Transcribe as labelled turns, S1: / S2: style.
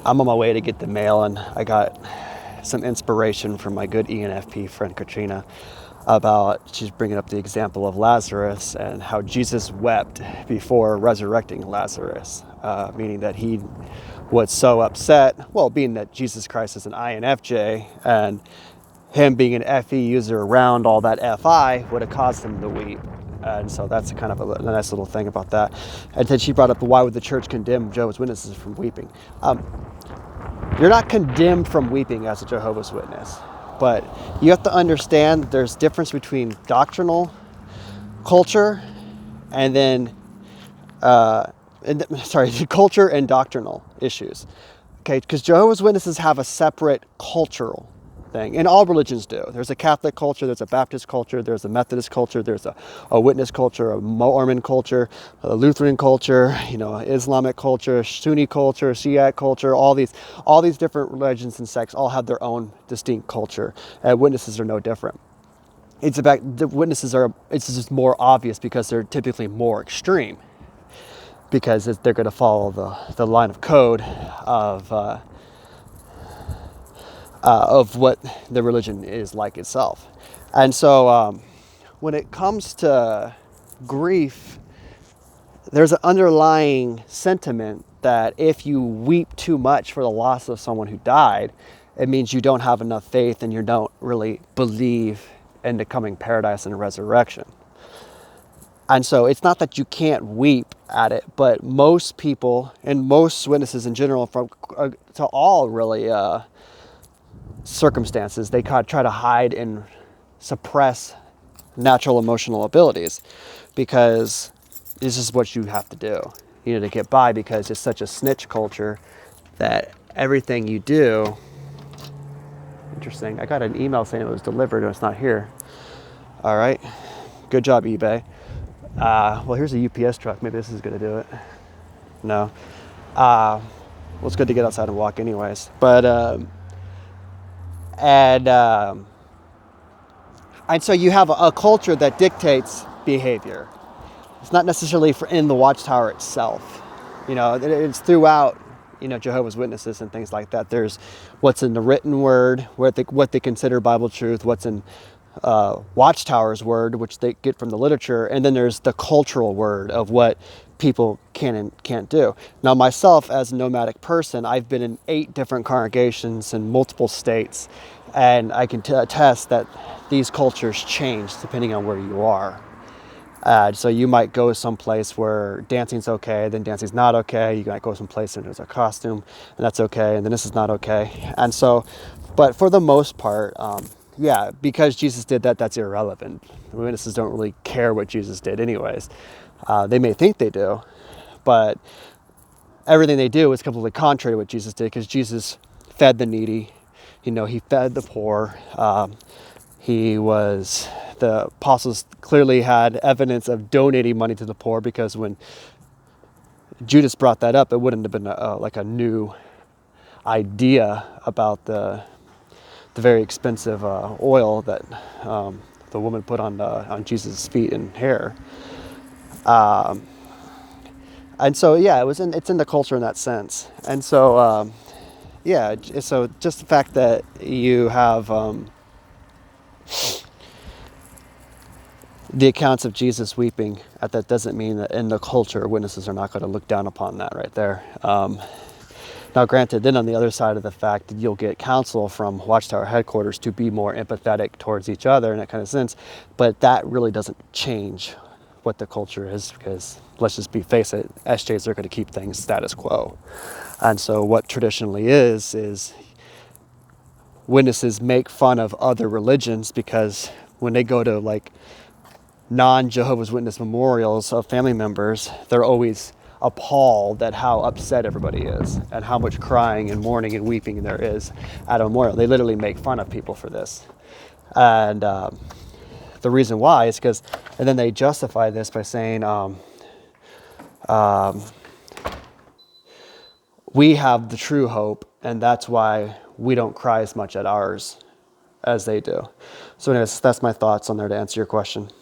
S1: I'm on my way to get the mail, and I got some inspiration from my good ENFP friend Katrina about, she's bringing up the example of Lazarus and how Jesus wept before resurrecting Lazarus, meaning that he was so upset, well, being that Jesus Christ is an INFJ, and him being an FE user around all that FI would have caused him to weep. And so that's kind of a nice little thing about that. And then she brought up, why would the church condemn Jehovah's Witnesses from weeping? You're not condemned from weeping as a Jehovah's Witness, but you have to understand there's difference between doctrinal culture and then, culture and doctrinal issues. Okay, because Jehovah's Witnesses have a separate cultural thing, and all religions do. There's a Catholic culture, there's a Baptist culture, there's a Methodist culture, there's a Witness culture, a Mormon culture, a Lutheran culture, Islamic culture, Sunni culture, Shiite culture. All these different religions and sects all have their own distinct culture, and Witnesses are no different. It's just more obvious because they're typically more extreme, because they're going to follow the line of code of what the religion is like itself. And so when it comes to grief, there's an underlying sentiment that if you weep too much for the loss of someone who died, it means you don't have enough faith and you don't really believe in the coming paradise and resurrection. And so it's not that you can't weep at it, but most people and most witnesses in general, to all really circumstances, they try to hide and suppress natural emotional abilities, because this is what you have to do, to get by, because it's such a snitch culture that everything you do. Interesting. I got an email saying it was delivered and it's not here. All right. Good job, eBay. Well, here's a UPS truck. Maybe this is going to do it. No. Well, it's good to get outside and walk anyways. But, and so you have a culture that dictates behavior. It's not necessarily in the Watchtower itself. It's throughout, Jehovah's Witnesses and things like that. There's what's in the written word, what they consider Bible truth, what's in Watchtower's word, which they get from the literature, and then there's the cultural word of what people can and can't do. Now, myself as a nomadic person, I've been in 8 different congregations in multiple states, and I can attest that these cultures change depending on where you are. So you might go someplace where dancing's okay, then dancing's not okay. You might go someplace and there's a costume, and that's okay, and then this is not okay. And so, but for the most part, because Jesus did that, that's irrelevant. The witnesses don't really care what Jesus did anyways. They may think they do, but everything they do is completely contrary to what Jesus did, because Jesus fed the needy. He fed the poor. The apostles clearly had evidence of donating money to the poor, because when Judas brought that up, it wouldn't have been like a new idea about the very expensive oil that the woman put on Jesus' feet and hair. And so, it's in the culture in that sense. And so, so just the fact that you have the accounts of Jesus weeping, that doesn't mean that in the culture, witnesses are not going to look down upon that right there. Now, granted, then on the other side of the fact, you'll get counsel from Watchtower headquarters to be more empathetic towards each other in that kind of sense, but that really doesn't change what the culture is, because let's just face it, SJs are going to keep things status quo. And so what traditionally is witnesses make fun of other religions, because when they go to non-Jehovah's Witness memorials of family members, they're always appalled at how upset everybody is and how much crying and mourning and weeping there is at a memorial. They literally make fun of people for this. And the reason why is because, and then they justify this by saying, we have the true hope, and that's why we don't cry as much at ours as they do. So anyways, that's my thoughts on there to answer your question.